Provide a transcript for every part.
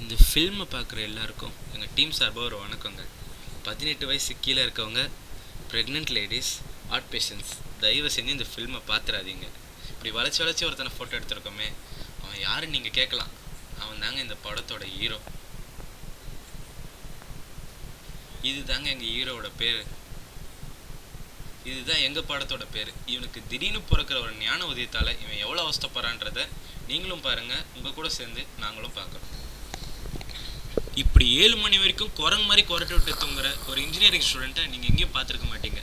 இந்த ஃபில்மை பார்க்குற எல்லாருக்கும் எங்கள் டீம் சார்பாக ஒரு வணக்கங்க. 18 வயசு கீழே இருக்கவங்க, ப்ரெக்னென்ட் லேடிஸ், ஹார்ட் பேஷண்ட்ஸ் தயவு செஞ்சு இந்த ஃபில்மை பார்த்துறாதீங்க. இப்படி வளைச்சி வளைச்சி ஒருத்தனை ஃபோட்டோ எடுத்துருக்கோமே, அவன் யாருன்னு நீங்கள் கேட்கலாம். அவன் தாங்க இந்த படத்தோட ஹீரோ. இது தாங்க எங்கள் ஹீரோவோட பேர். இதுதான் எங்கள் படத்தோட பேர். இவனுக்கு திடீர்னு பிறக்கிற ஒரு ஞான உதயத்தால் இவன் எவ்வளோ அவஸ்தப்படுறான்றதை நீங்களும் பாருங்கள், உங்கள் கூட சேர்ந்து நாங்களும் பார்க்குறோம். இப்படி 7 மணி வரைக்கும் குரங்கு மாதிரி குரட்டை விட்டு தூங்குற ஒரு இன்ஜினியரிங் ஸ்டூடெண்ட்டை நீங்கள் எங்கேயும் பார்த்துருக்க மாட்டீங்க.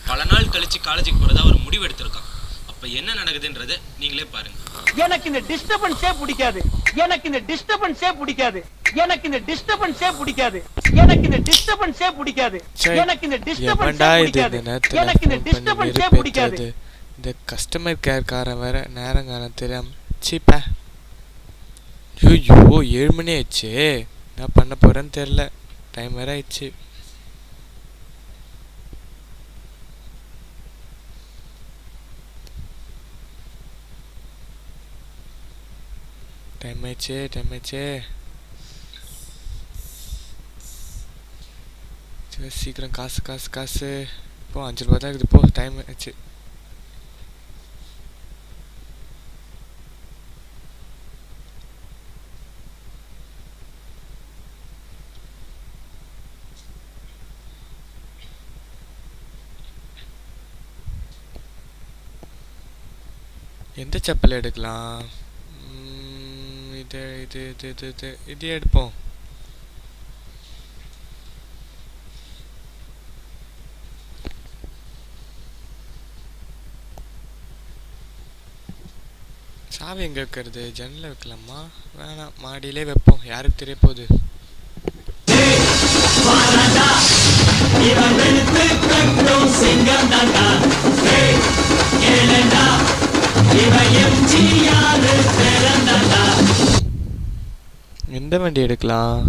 பல நாள் கழித்து காலேஜுக்கு போகிறதா ஒரு முடிவு எடுத்திருக்கான். அப்போ என்ன நடக்குதுன்றதை நீங்களே பாருங்கள். எனக்கு இந்த டிஸ்டர்பன்ஸே பிடிக்காது. எனக்கு இந்த டிஸ்டர்பன்ஸே பிடிக்காது. எனக்கு இந்த டிஸ்டர்பன்ஸே பிடிக்காது. எனக்கு இந்த டிஸ்டர்பன்ஸே பிடிக்காது. எனக்கு இந்த டிஸ்டர்பன்ஸே பிடிக்காது. எனக்கு இந்த டிஸ்டர்பன்ஸே பிடிக்காது. இந்த கஸ்டமர் கேர்காரன் வேற நேரங்காலம் தெரியாம சீப்பா. ஐயோ 7 மணி ஆயிடுச்சு. என்ன பண்ண போறேன்னு தெரியல. டைம் வேற ஆயிடுச்சு. டைம் ஆயிடுச்சு. சரி சீக்கிரம் காசு இப்போ 5 ரூபா தான் இருக்குது. போ, டைம் ஆயிடுச்சு. எந்த செப்பல் எடுக்கலாம்? இது எடுப்போம். சாவி எங்க வைக்கிறது? ஜன்னல வைக்கலாமா? வேணாம், மாடியிலே வைப்போம். யாருக்கு தெரிய போகுது? எந்த வண்டி எடுக்கலாம்?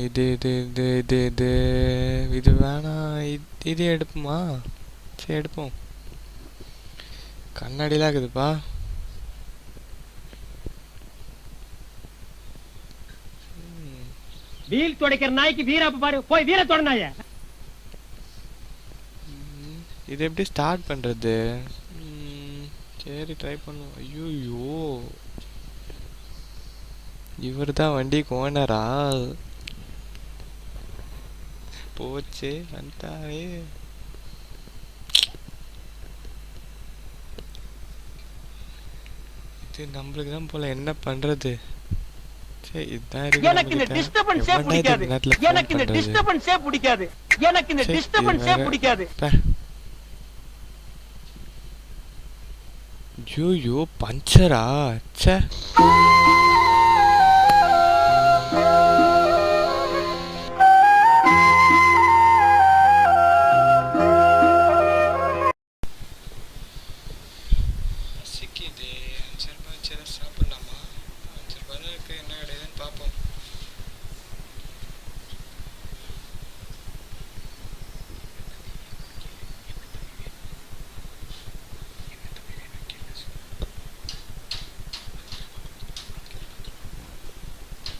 இது வேணாம். இது எடுப்போமா? சரி எடுப்போம். கண்ணாடிலாம் இருக்குதுப்பா. வீல் துடைக்கிற நாய்க்கு வீராப்பு பாரு. போய் வீர தொடனாய. இது எப்படி ஸ்டார்ட் பண்றது? சரி ட்ரை பண்ணுவோம். ஐயோ, இவர் தான் வண்டிக்கு ஓனரா? போச்சு, வந்துட்டாவே. இது நம்மளுக்கு தான் போல. என்ன பண்றது? எனக்கு இந்த டிஸ்டர்பன்ஸே பிடிக்காது. எனக்கு இந்த டிஸ்டர்பன்ஸே பிடிக்காது. எனக்கு இந்த டிஸ்டர்பன்ஸே பிடிக்காது. ஐயோ பஞ்சரா? ச்சே. பசிக்குது. 5 ரூபாய் வச்சு எதாவது சாப்பிடலாமா? 5 ரூபாய் தான் இருக்கு. என்ன கிடையாதுன்னு பார்ப்போம்.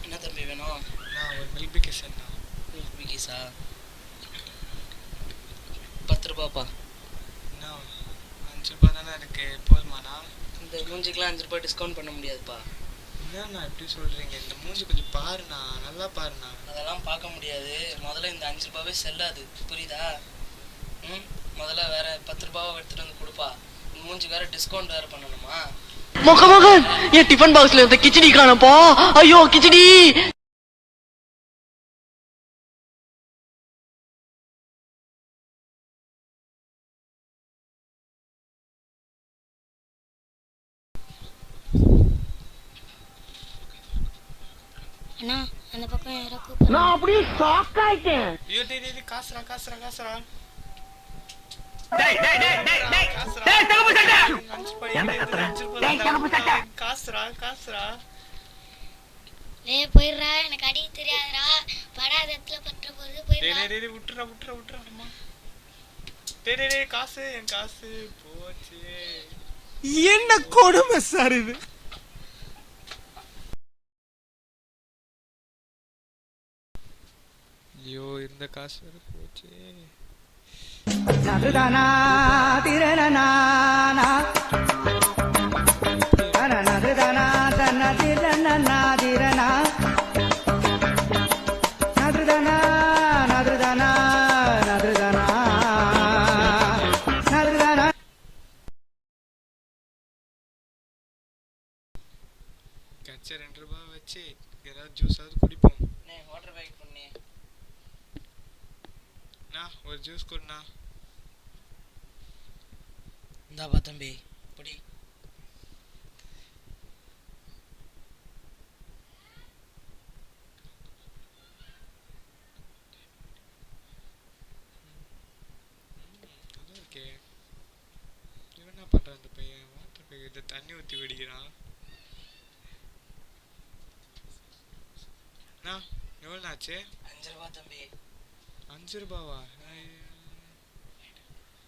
என்ன தம்பி வேணும்? நான் ஒரு மில்க் பிக்கிஸ். மில்க் பிக்கிஸா? 10 ரூபாப்பா. என்ன 5 ரூபாய் தானே இருக்கு, போதுமாண்ணா? இந்த மூஞ்சிக்கெலாம் 5 ரூபாய் டிஸ்கவுண்ட் பண்ண முடியாதுப்பா. என்னண்ணா இப்படி சொல்கிறீங்க? இந்த மூஞ்சி கொஞ்சம் பாருண்ணா, நல்லா பாருண்ணா. அதெல்லாம் பார்க்க முடியாது. முதல்ல இந்த 5 ரூபாவே செல்லாது, புரியுதா? முதல்ல வேற 10 ரூபாவை எடுத்துகிட்டு வந்து கொடுப்பா. மூஞ்சி வேற டிஸ்கவுண்ட் வேற பண்ணணுமா? மகன் என் டிஃபன் பாக்ஸ்ல இருந்த கிச்சடி காணப்போ. ஐயோ கிச்சடி. அண்ணா அந்த பக்கம் யாரோ கூப்பிடுறாங்க. நான் அப்படியே ஷாக் ஆயிட்டேன். ஐயோ டேய் காசுரா. டேய் தகப்பு சட்டை. என்ன கத்துற? டேய் தகப்பு சட்டை. காசுரா. டேய் போயிடுறா, எனக்கு அடி தெரியாதுடா. படாத இடத்துல பற்ற போது போயிடுறா. டேய் விட்டுறா அம்மா. டேய் காசு, என் காசு போச்சு. என்ன கொடுமை சார் இது? ஐயோ இந்த காசு வேற போச்சு. நதுதனா திரணனானா நதுதனா தன திரணனா திரணா நதுதனா நதுதனா நதுதனா நதுதனா. கச்ச 2 ரூபாய் வச்சு ஏதாவது ஜூஸாவது குடிப்போம். வாட்டர் பேக்கெட் பண்ணி ஒரு ஜூஸ் கொடுண்ணா. இந்தாப்பா தம்பி இப்படி. ஓகே இவன் என்ன பண்றான் அந்த பையன்? வாட்டர் பேக்கெட்ல தண்ணி ஊற்றி குடிக்கிறான். எவ்வளோ ஆச்சு? 5 ரூபா தம்பி. 5 ரூபாவா?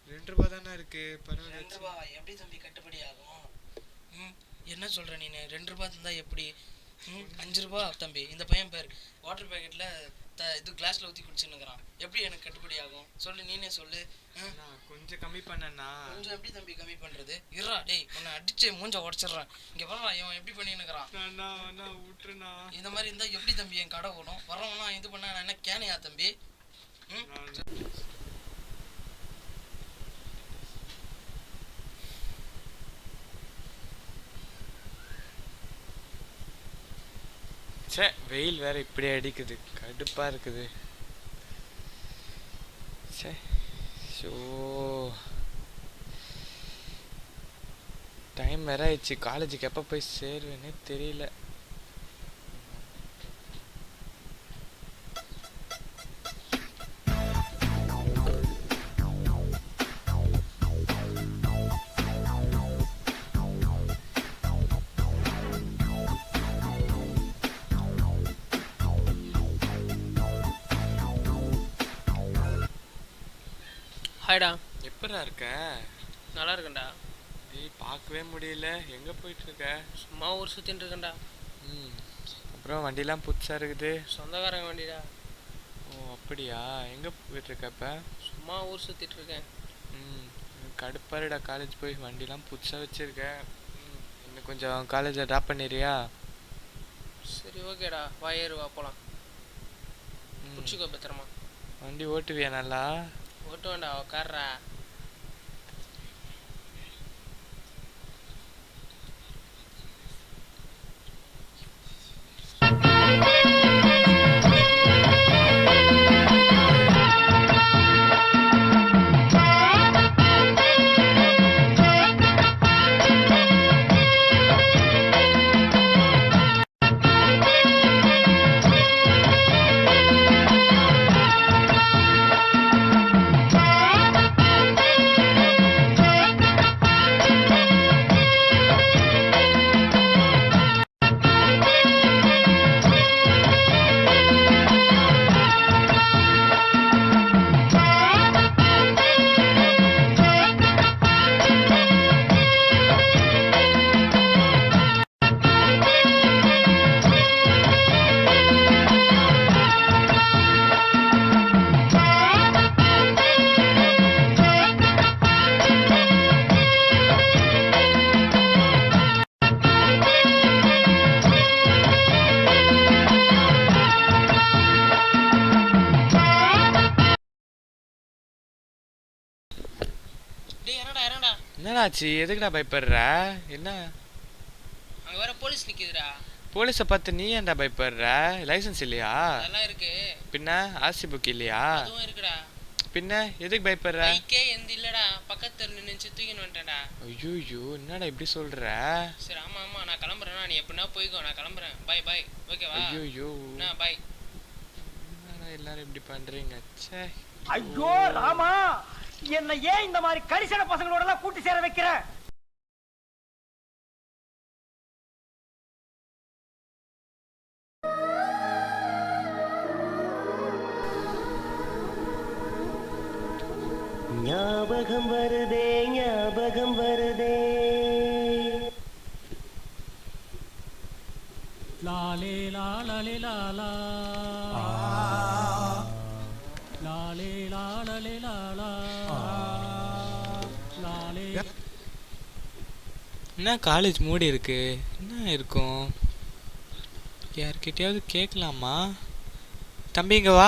2 ரூபா தானே இருக்கு. 2 பரவாயில்ல. ரூபா எப்படி தம்பி கட்டுப்படி ஆகும்? என்ன சொல்ற நீ? 2 ரூபா தந்தா எப்படி? 5 ரூபா தம்பி. இந்த பையன் பேர் வாட்டர் பேக்கெட்ல இது கிளாஸ்ல ஊற்றி குடிச்சுன்னுக்குறான். எப்படி எனக்கு கட்டுப்படி ஆகும் சொல்லு, நீனே சொல்லு. கொஞ்சம் கம்மி பண்ணண்ணா. கொஞ்சம் எப்படி தம்பி கம்மி பண்றது? இருடா டேய், உன்னை அடிச்சு மூஞ்ச உடச்சிடுறான். இங்க வரா இவன் எப்படி பண்ணின்னுக்குறான். விட்டுருண்ணா. இந்த மாதிரி இருந்தா எப்படி தம்பி என் கடை ஓடும்? வரவனா இது பண்ணா நான் என்ன கேனையா தம்பி? சே வெயில் வேற இப்படி அடிக்குது, கடுப்பா இருக்குது. சே ஷோ டைம் வேற ஆயிடுச்சு. காலேஜுக்கு எப்போ போய் சேருவேன்னே தெரியல. ஹாய்டா. எப்படா இருக்க? நல்லா இருக்கேன்டா. டேய் பார்க்கவே முடியல. எங்க போயிட்டு இருக்க? சும்மா ஊர் சுற்றின்னு இருக்கேன்டா. அப்புறம் வண்டிலாம் புதுசாக இருக்குது. சொந்தக்காரங்க வண்டிடா. ஓ அப்படியா? எங்கே போயிட்டு இருக்க இப்போ? சும்மா ஊர் சுற்றிட்டு இருக்கேன். கடுப்பாருடா காலேஜ் போய் வண்டிலாம் புதுசாக வச்சுருக்கேன். இன்னும் கொஞ்சம் காலேஜில் ட்ராப் பண்ணிடுறியா? சரி ஓகேடா, வா ஏறுவா போகலாம். பிடிச்சிக்கோ பத்திரமா. வண்டி ஓட்டுவியா நல்லா? ஓட்டு வேண்டா, உக்கார்றா. என்னடாச்சு? எதுக்குடா பயப்படுற? என்ன அங்க வேற போலீஸ் நிக்குதுடா. போலீஸை பார்த்து நீ ஏன்டா பயப்படுற? லைசன்ஸ் இல்லையா? அதெல்லாம் இருக்கு. பின்ன ஆர்சி புக் இல்லையா? அதுவும் இருக்குடா. பின்ன எதுக்கு பயப்படுற? பைக்கே எந்த இல்லடா, பக்கத்து தெருல நின்று தூக்கின்னு வந்துட்டேன்டா. ஐயோ என்னடா இப்படி சொல்ற? சரி ஆமா ஆமா நான் கிளம்புறேன்னா நீ எப்படின்னா போய்க்கோ, நான் கிளம்புறேன். பாய் பாய். ஓகேவா? ஐயோ பாய். என்னடா எல்லாரும் இப்படி பண்றீங்க? ச்சே. ஐயோ ராமா, என்ன ஏன் இந்த மாதிரி கரிசன பசங்களோட எல்லாம் கூட்டி சேர வைக்கிற? ஞாபகம் வருதே ஞாபகம் வருதே லாலே லாலே லாலா என்ன காலேஜ் மூடி இருக்கு, என்ன இருக்கும்? யார்கிட்டயாவது கேட்கலாமா? தம்பி இங்க வா.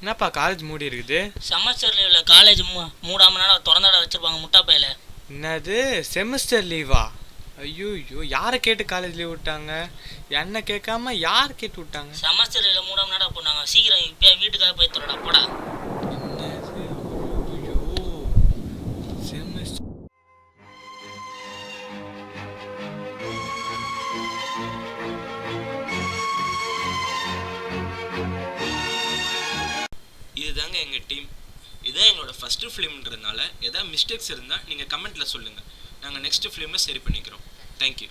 என்னப்பா காலேஜ் மூடி இருக்குது? செமஸ்டர் லீவ்ல காலேஜ் மூடாம திறந்தாட வச்சிருப்பாங்க முட்டா பையில. என்னது செமஸ்டர் லீவா? ஐயோ ஐயோ, யாரை கேட்டு காலேஜ் லீவ் விட்டாங்க? என்ன கேட்காம யார் கேட்டு விட்டாங்க? செமஸ்டர் லீவ்ல மூடாம நாடா போனாங்க. சீக்கிரம் இப்ப வீட்டுக்காக போய் தரடா போடா. என்னது? ஐயோ செமஸ்டர். இதுதாங்க எங்கள் டீம். இதுதான் எங்களோட ஃபஸ்ட்டு ஃபிலிம்ன்றதுனால எதாவது மிஸ்டேக்ஸ் இருந்தால் நீங்கள் கமெண்ட்டில் சொல்லுங்கள். நாங்கள் நெக்ஸ்ட்டு ஃபிலிமை சரி பண்ணிக்கிறோம். தேங்க்யூ.